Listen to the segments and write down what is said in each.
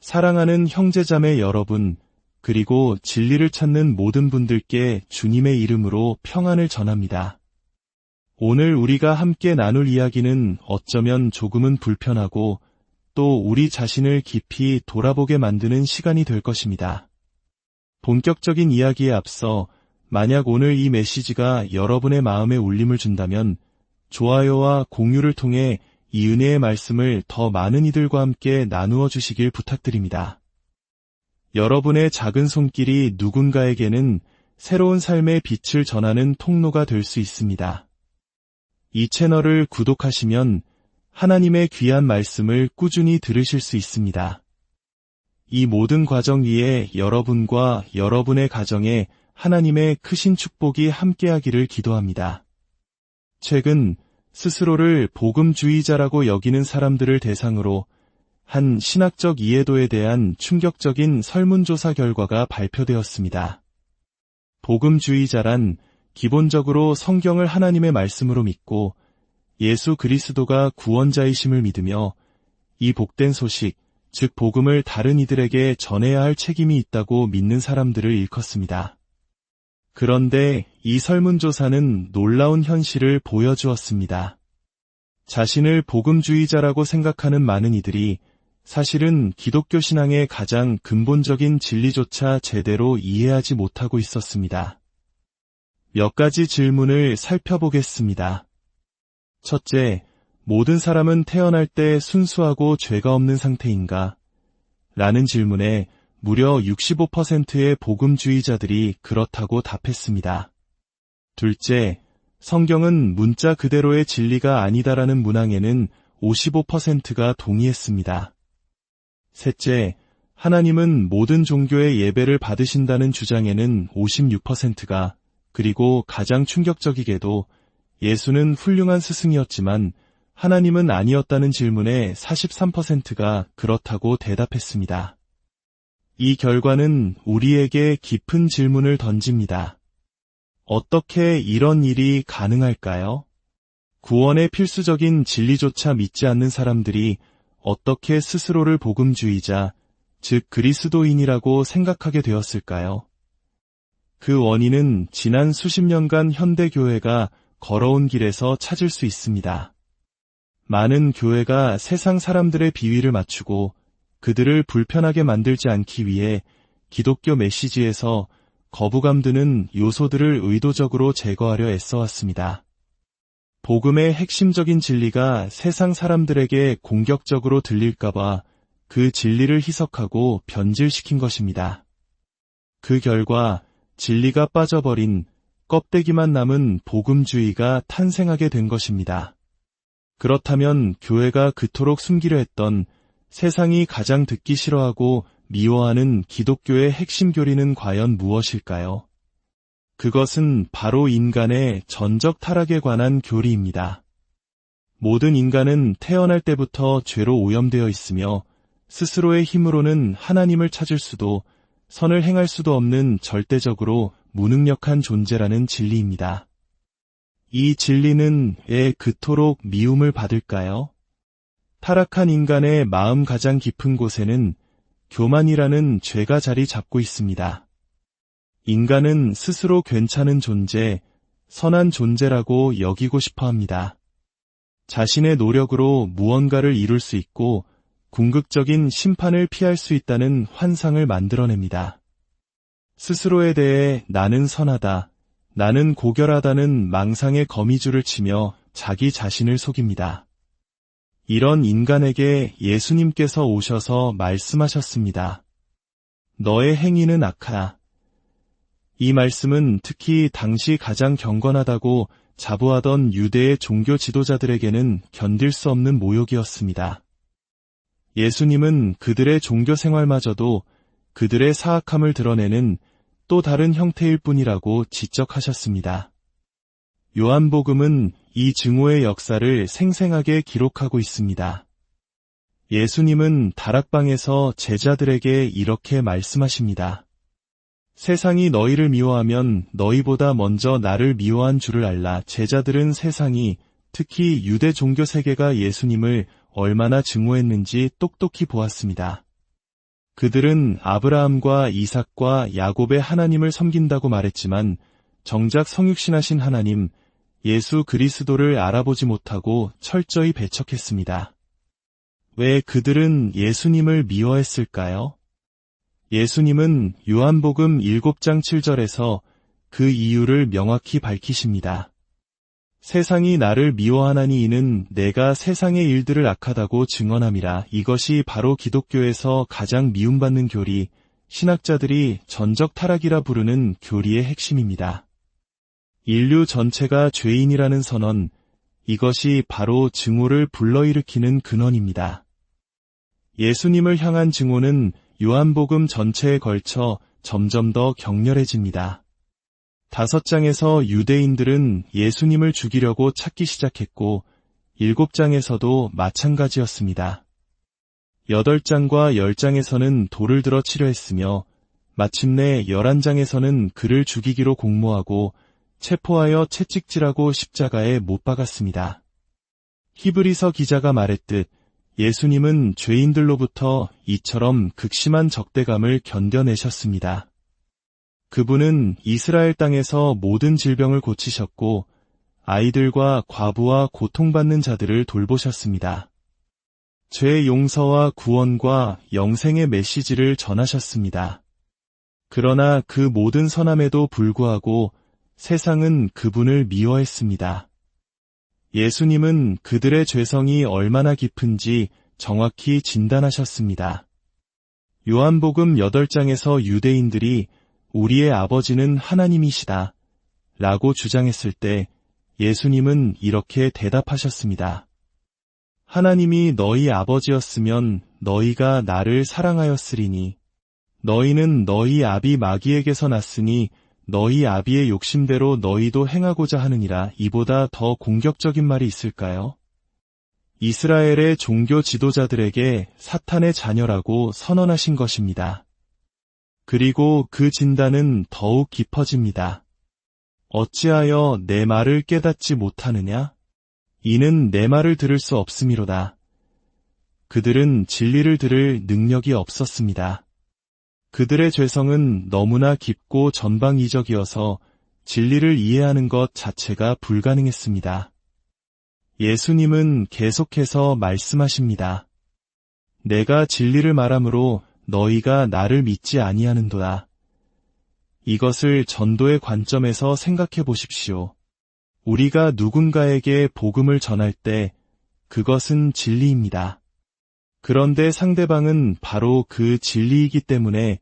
사랑하는 형제자매 여러분, 그리고 진리를 찾는 모든 분들께 주님의 이름으로 평안을 전합니다. 오늘 우리가 함께 나눌 이야기는 어쩌면 조금은 불편하고 또 우리 자신을 깊이 돌아보게 만드는 시간이 될 것입니다. 본격적인 이야기에 앞서 만약 오늘 이 메시지가 여러분의 마음에 울림을 준다면 좋아요와 공유를 통해 이 은혜의 말씀을 더 많은 이들과 함께 나누어 주시길 부탁드립니다. 여러분의 작은 손길이 누군가에게는 새로운 삶의 빛을 전하는 통로가 될 수 있습니다. 이 채널을 구독하시면 하나님의 귀한 말씀을 꾸준히 들으실 수 있습니다. 이 모든 과정 위에 여러분과 여러분의 가정에 하나님의 크신 축복이 함께하기를 기도합니다. 최근 스스로를 복음주의자라고 여기는 사람들을 대상으로 한 신학적 이해도에 대한 충격적인 설문조사 결과가 발표되었습니다. 복음주의자란 기본적으로 성경을 하나님의 말씀으로 믿고 예수 그리스도가 구원자이심을 믿으며 이 복된 소식, 즉 복음을 다른 이들에게 전해야 할 책임이 있다고 믿는 사람들을 일컫습니다. 그런데 이 설문조사는 놀라운 현실을 보여주었습니다. 자신을 복음주의자라고 생각하는 많은 이들이 사실은 기독교 신앙의 가장 근본적인 진리조차 제대로 이해하지 못하고 있었습니다. 몇 가지 질문을 살펴보겠습니다. 첫째, 모든 사람은 태어날 때 순수하고 죄가 없는 상태인가? 라는 질문에 무려 65%의 복음주의자들이 그렇다고 답했습니다. 둘째, 성경은 문자 그대로의 진리가 아니다라는 문항에는 55%가 동의했습니다. 셋째, 하나님은 모든 종교의 예배를 받으신다는 주장에는 56%가, 그리고 가장 충격적이게도 예수는 훌륭한 스승이었지만 하나님은 아니었다는 질문에 43%가 그렇다고 대답했습니다. 이 결과는 우리에게 깊은 질문을 던집니다. 어떻게 이런 일이 가능할까요? 구원의 필수적인 진리조차 믿지 않는 사람들이 어떻게 스스로를 복음주의자, 즉 그리스도인이라고 생각하게 되었을까요? 그 원인은 지난 수십 년간 현대교회가 걸어온 길에서 찾을 수 있습니다. 많은 교회가 세상 사람들의 비위를 맞추고 그들을 불편하게 만들지 않기 위해 기독교 메시지에서 거부감 드는 요소들을 의도적으로 제거하려 애써왔습니다. 복음의 핵심적인 진리가 세상 사람들에게 공격적으로 들릴까봐 그 진리를 희석하고 변질시킨 것입니다. 그 결과 진리가 빠져버린 껍데기만 남은 복음주의가 탄생하게 된 것입니다. 그렇다면 교회가 그토록 숨기려 했던 세상이 가장 듣기 싫어하고 미워하는 기독교의 핵심 교리는 과연 무엇일까요? 그것은 바로 인간의 전적 타락에 관한 교리입니다. 모든 인간은 태어날 때부터 죄로 오염되어 있으며 스스로의 힘으로는 하나님을 찾을 수도 선을 행할 수도 없는 절대적으로 무능력한 존재라는 진리입니다. 이 진리는 왜 그토록 미움을 받을까요? 타락한 인간의 마음 가장 깊은 곳에는 교만이라는 죄가 자리 잡고 있습니다. 인간은 스스로 괜찮은 존재, 선한 존재라고 여기고 싶어 합니다. 자신의 노력으로 무언가를 이룰 수 있고 궁극적인 심판을 피할 수 있다는 환상을 만들어냅니다. 스스로에 대해 나는 선하다, 나는 고결하다는 망상의 거미줄을 치며 자기 자신을 속입니다. 이런 인간에게 예수님께서 오셔서 말씀하셨습니다. 너의 행위는 악하다. 이 말씀은 특히 당시 가장 경건하다고 자부하던 유대의 종교 지도자들에게는 견딜 수 없는 모욕이었습니다. 예수님은 그들의 종교 생활마저도 그들의 사악함을 드러내는 또 다른 형태일 뿐이라고 지적하셨습니다. 요한복음은 이 증오의 역사를 생생하게 기록하고 있습니다. 예수님은 다락방에서 제자들에게 이렇게 말씀하십니다. 세상이 너희를 미워하면 너희보다 먼저 나를 미워한 줄을 알라. 제자들은 세상이, 특히 유대 종교 세계가 예수님을 얼마나 증오했는지 똑똑히 보았습니다. 그들은 아브라함과 이삭과 야곱의 하나님을 섬긴다고 말했지만 정작 성육신하신 하나님, 예수 그리스도를 알아보지 못하고 철저히 배척했습니다. 왜 그들은 예수님을 미워했을까요? 예수님은 요한복음 7장 7절에서 그 이유를 명확히 밝히십니다. 세상이 나를 미워하나니 이는 내가 세상의 일들을 악하다고 증언함이라. 이것이 바로 기독교에서 가장 미움받는 교리, 신학자들이 전적 타락이라 부르는 교리의 핵심입니다. 인류 전체가 죄인이라는 선언, 이것이 바로 증오를 불러일으키는 근원입니다. 예수님을 향한 증오는 요한복음 전체에 걸쳐 점점 더 격렬해집니다. 5장에서 유대인들은 예수님을 죽이려고 찾기 시작했고 7장에서도 마찬가지였습니다. 8장과 10장에서는 돌을 들어 치려 했으며 마침내 11장에서는 그를 죽이기로 공모하고 체포하여 채찍질하고 십자가에 못 박았습니다. 히브리서 기자가 말했듯 예수님은 죄인들로부터 이처럼 극심한 적대감을 견뎌내셨습니다. 그분은 이스라엘 땅에서 모든 질병을 고치셨고 아이들과 과부와 고통받는 자들을 돌보셨습니다. 죄 용서와 구원과 영생의 메시지를 전하셨습니다. 그러나 그 모든 선함에도 불구하고 세상은 그분을 미워했습니다. 예수님은 그들의 죄성이 얼마나 깊은지 정확히 진단하셨습니다. 요한복음 8장에서 유대인들이 우리의 아버지는 하나님이시다 라고 주장했을 때 예수님은 이렇게 대답하셨습니다. 하나님이 너희 아버지였으면 너희가 나를 사랑하였으리니 너희는 너희 아비 마귀에게서 났으니 너희 아비의 욕심대로 너희도 행하고자 하느니라. 이보다 더 공격적인 말이 있을까요? 이스라엘의 종교 지도자들에게 사탄의 자녀라고 선언하신 것입니다. 그리고 그 진단은 더욱 깊어집니다. 어찌하여 내 말을 깨닫지 못하느냐? 이는 내 말을 들을 수 없음이로다. 그들은 진리를 들을 능력이 없었습니다. 그들의 죄성은 너무나 깊고 전방위적이어서 진리를 이해하는 것 자체가 불가능했습니다. 예수님은 계속해서 말씀하십니다. 내가 진리를 말하므로 너희가 나를 믿지 아니하는도다. 이것을 전도의 관점에서 생각해 보십시오. 우리가 누군가에게 복음을 전할 때 그것은 진리입니다. 그런데 상대방은 바로 그 진리이기 때문에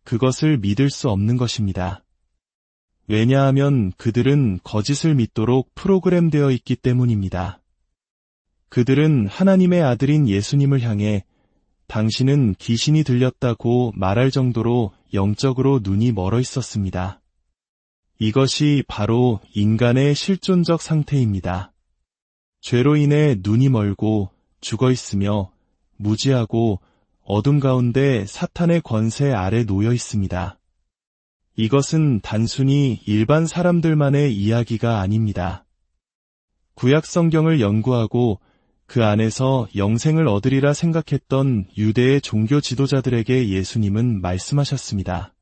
그것을 믿을 수 없는 것입니다. 왜냐하면 그들은 거짓을 믿도록 프로그램되어 있기 때문입니다. 그들은 하나님의 아들인 예수님을 향해 당신은 귀신이 들렸다고 말할 정도로 영적으로 눈이 멀어 있었습니다. 이것이 바로 인간의 실존적 상태입니다. 죄로 인해 눈이 멀고 죽어 있으며 무지하고 어둠 가운데 사탄의 권세 아래 놓여 있습니다. 이것은 단순히 일반 사람들만의 이야기가 아닙니다. 구약 성경을 연구하고 그 안에서 영생을 얻으리라 생각했던 유대의 종교 지도자들에게 예수님은 말씀하셨습니다.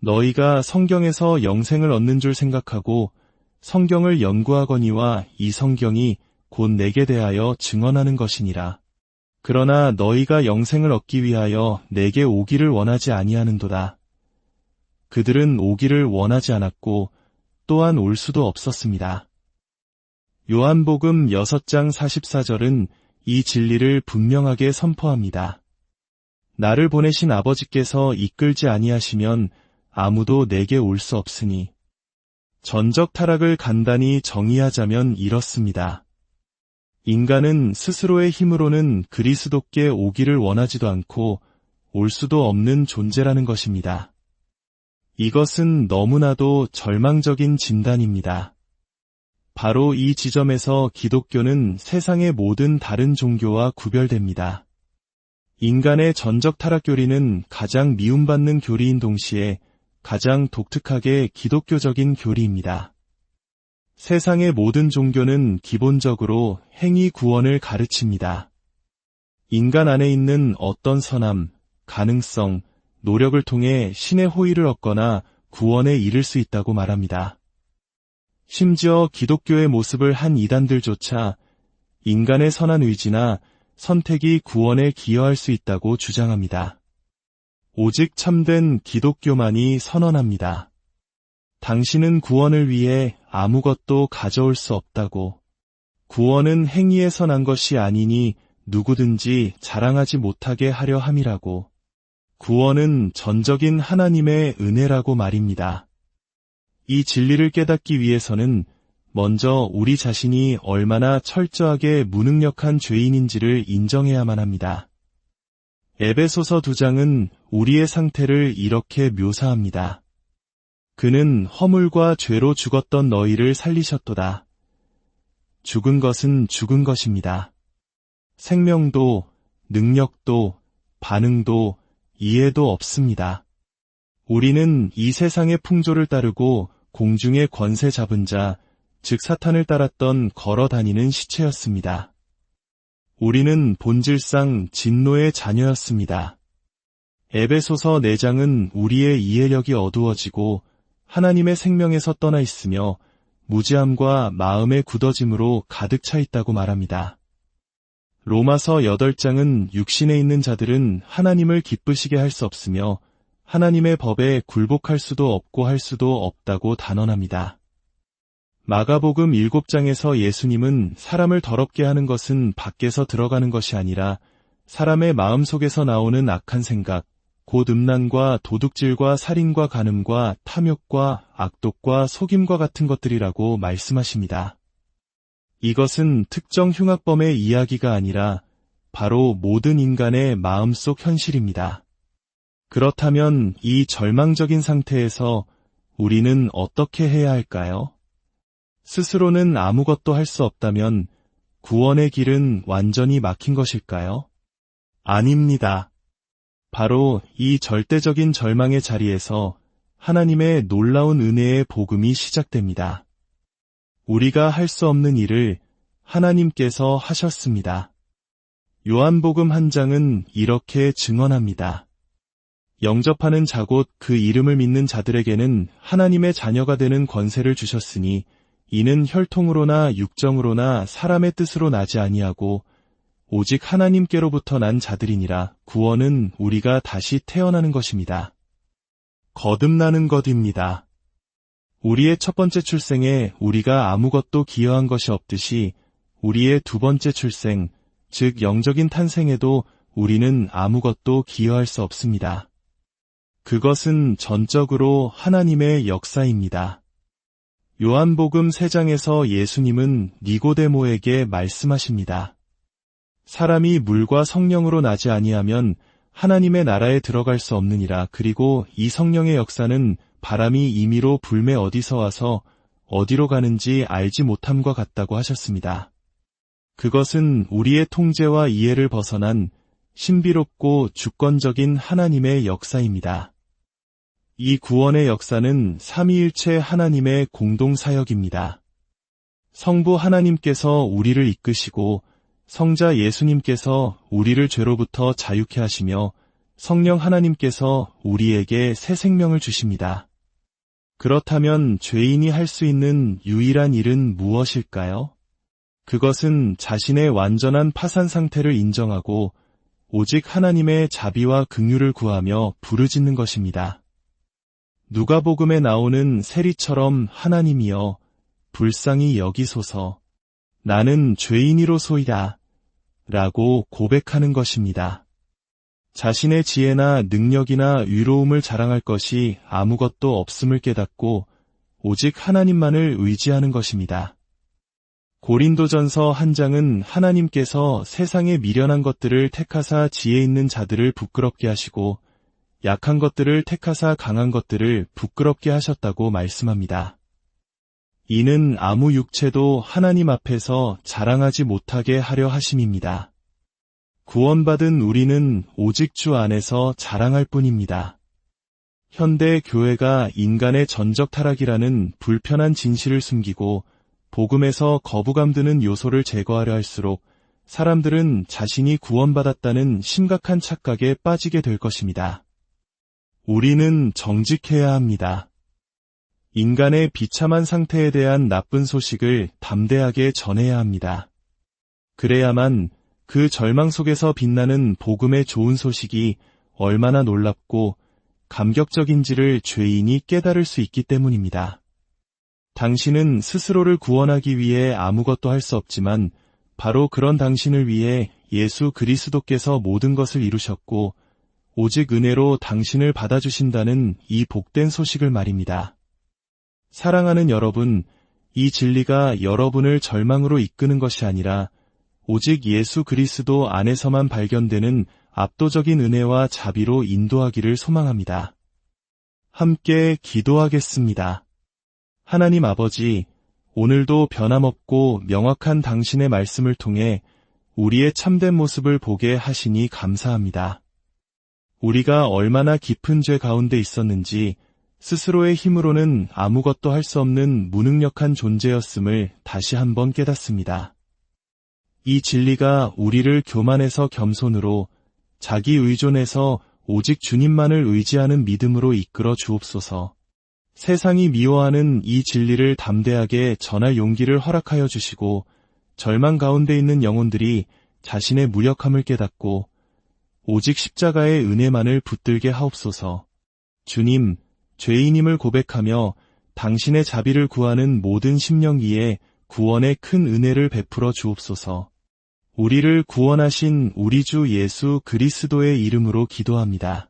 너희가 성경에서 영생을 얻는 줄 생각하고 성경을 연구하거니와 이 성경이 곧 내게 대하여 증언하는 것이니라. 그러나 너희가 영생을 얻기 위하여 내게 오기를 원하지 아니하는도다. 그들은 오기를 원하지 않았고 또한 올 수도 없었습니다. 요한복음 6장 44절은 이 진리를 분명하게 선포합니다. 나를 보내신 아버지께서 이끌지 아니하시면 아무도 내게 올 수 없으니. 전적 타락을 간단히 정의하자면 이렇습니다. 인간은 스스로의 힘으로는 그리스도께 오기를 원하지도 않고 올 수도 없는 존재라는 것입니다. 이것은 너무나도 절망적인 진단입니다. 바로 이 지점에서 기독교는 세상의 모든 다른 종교와 구별됩니다. 인간의 전적 타락 교리는 가장 미움받는 교리인 동시에 가장 독특하게 기독교적인 교리입니다. 세상의 모든 종교는 기본적으로 행위 구원을 가르칩니다. 인간 안에 있는 어떤 선함, 가능성, 노력을 통해 신의 호의를 얻거나 구원에 이를 수 있다고 말합니다. 심지어 기독교의 모습을 한 이단들조차 인간의 선한 의지나 선택이 구원에 기여할 수 있다고 주장합니다. 오직 참된 기독교만이 선언합니다. 당신은 구원을 위해 아무것도 가져올 수 없다고. 구원은 행위에서 난 것이 아니니 누구든지 자랑하지 못하게 하려 함이라고. 구원은 전적인 하나님의 은혜라고 말입니다. 이 진리를 깨닫기 위해서는 먼저 우리 자신이 얼마나 철저하게 무능력한 죄인인지를 인정해야만 합니다. 에베소서 2장은 우리의 상태를 이렇게 묘사합니다. 그는 허물과 죄로 죽었던 너희를 살리셨도다. 죽은 것은 죽은 것입니다. 생명도, 능력도, 반응도, 이해도 없습니다. 우리는 이 세상의 풍조를 따르고 공중의 권세 잡은 자, 즉 사탄을 따랐던 걸어다니는 시체였습니다. 우리는 본질상 진노의 자녀였습니다. 에베소서 4장은 우리의 이해력이 어두워지고 하나님의 생명에서 떠나 있으며 무지함과 마음의 굳어짐으로 가득 차 있다고 말합니다. 로마서 8장은 육신에 있는 자들은 하나님을 기쁘시게 할 수 없으며 하나님의 법에 굴복할 수도 없고 할 수도 없다고 단언합니다. 마가복음 7장에서 예수님은 사람을 더럽게 하는 것은 밖에서 들어가는 것이 아니라 사람의 마음속에서 나오는 악한 생각, 곧 음란과 도둑질과 살인과 간음과 탐욕과 악독과 속임과 같은 것들이라고 말씀하십니다. 이것은 특정 흉악범의 이야기가 아니라 바로 모든 인간의 마음속 현실입니다. 그렇다면 이 절망적인 상태에서 우리는 어떻게 해야 할까요? 스스로는 아무것도 할 수 없다면 구원의 길은 완전히 막힌 것일까요? 아닙니다. 바로 이 절대적인 절망의 자리에서 하나님의 놀라운 은혜의 복음이 시작됩니다. 우리가 할 수 없는 일을 하나님께서 하셨습니다. 요한복음 1장은 이렇게 증언합니다. 영접하는 자 곧 그 이름을 믿는 자들에게는 하나님의 자녀가 되는 권세를 주셨으니 이는 혈통으로나 육정으로나 사람의 뜻으로 나지 아니하고 오직 하나님께로부터 난 자들이니라. 구원은 우리가 다시 태어나는 것입니다. 거듭나는 것입니다. 우리의 첫 번째 출생에 우리가 아무것도 기여한 것이 없듯이 우리의 두 번째 출생, 즉 영적인 탄생에도 우리는 아무것도 기여할 수 없습니다. 그것은 전적으로 하나님의 역사입니다. 요한복음 3장에서 예수님은 니고데모에게 말씀하십니다. 사람이 물과 성령으로 나지 아니하면 하나님의 나라에 들어갈 수 없느니라. 그리고 이 성령의 역사는 바람이 임의로 불매 어디서 와서 어디로 가는지 알지 못함과 같다고 하셨습니다. 그것은 우리의 통제와 이해를 벗어난 신비롭고 주권적인 하나님의 역사입니다. 이 구원의 역사는 삼위일체 하나님의 공동사역입니다. 성부 하나님께서 우리를 이끄시고 성자 예수님께서 우리를 죄로부터 자유케 하시며 성령 하나님께서 우리에게 새 생명을 주십니다. 그렇다면 죄인이 할 수 있는 유일한 일은 무엇일까요? 그것은 자신의 완전한 파산 상태를 인정하고 오직 하나님의 자비와 긍휼을 구하며 부르짖는 것입니다. 누가복음에 나오는 세리처럼 하나님이여 불쌍히 여기소서 나는 죄인이로소이다 라고 고백하는 것입니다. 자신의 지혜나 능력이나 위로움을 자랑할 것이 아무것도 없음을 깨닫고 오직 하나님만을 의지하는 것입니다. 고린도전서 1장은 하나님께서 세상의 미련한 것들을 택하사 지혜 있는 자들을 부끄럽게 하시고 약한 것들을 택하사 강한 것들을 부끄럽게 하셨다고 말씀합니다. 이는 아무 육체도 하나님 앞에서 자랑하지 못하게 하려 하심입니다. 구원받은 우리는 오직 주 안에서 자랑할 뿐입니다. 현대 교회가 인간의 전적 타락이라는 불편한 진실을 숨기고 복음에서 거부감 드는 요소를 제거하려 할수록 사람들은 자신이 구원받았다는 심각한 착각에 빠지게 될 것입니다. 우리는 정직해야 합니다. 인간의 비참한 상태에 대한 나쁜 소식을 담대하게 전해야 합니다. 그래야만 그 절망 속에서 빛나는 복음의 좋은 소식이 얼마나 놀랍고 감격적인지를 죄인이 깨달을 수 있기 때문입니다. 당신은 스스로를 구원하기 위해 아무것도 할 수 없지만 바로 그런 당신을 위해 예수 그리스도께서 모든 것을 이루셨고 오직 은혜로 당신을 받아주신다는 이 복된 소식을 말입니다. 사랑하는 여러분, 이 진리가 여러분을 절망으로 이끄는 것이 아니라 오직 예수 그리스도 안에서만 발견되는 압도적인 은혜와 자비로 인도하기를 소망합니다. 함께 기도하겠습니다. 하나님 아버지, 오늘도 변함없고 명확한 당신의 말씀을 통해 우리의 참된 모습을 보게 하시니 감사합니다. 우리가 얼마나 깊은 죄 가운데 있었는지 스스로의 힘으로는 아무것도 할 수 없는 무능력한 존재였음을 다시 한번 깨닫습니다. 이 진리가 우리를 교만에서 겸손으로, 자기 의존에서 오직 주님만을 의지하는 믿음으로 이끌어 주옵소서. 세상이 미워하는 이 진리를 담대하게 전할 용기를 허락하여 주시고 절망 가운데 있는 영혼들이 자신의 무력함을 깨닫고 오직 십자가의 은혜만을 붙들게 하옵소서. 주님, 죄인임을 고백하며 당신의 자비를 구하는 모든 심령 위에 구원의 큰 은혜를 베풀어 주옵소서. 우리를 구원하신 우리 주 예수 그리스도의 이름으로 기도합니다.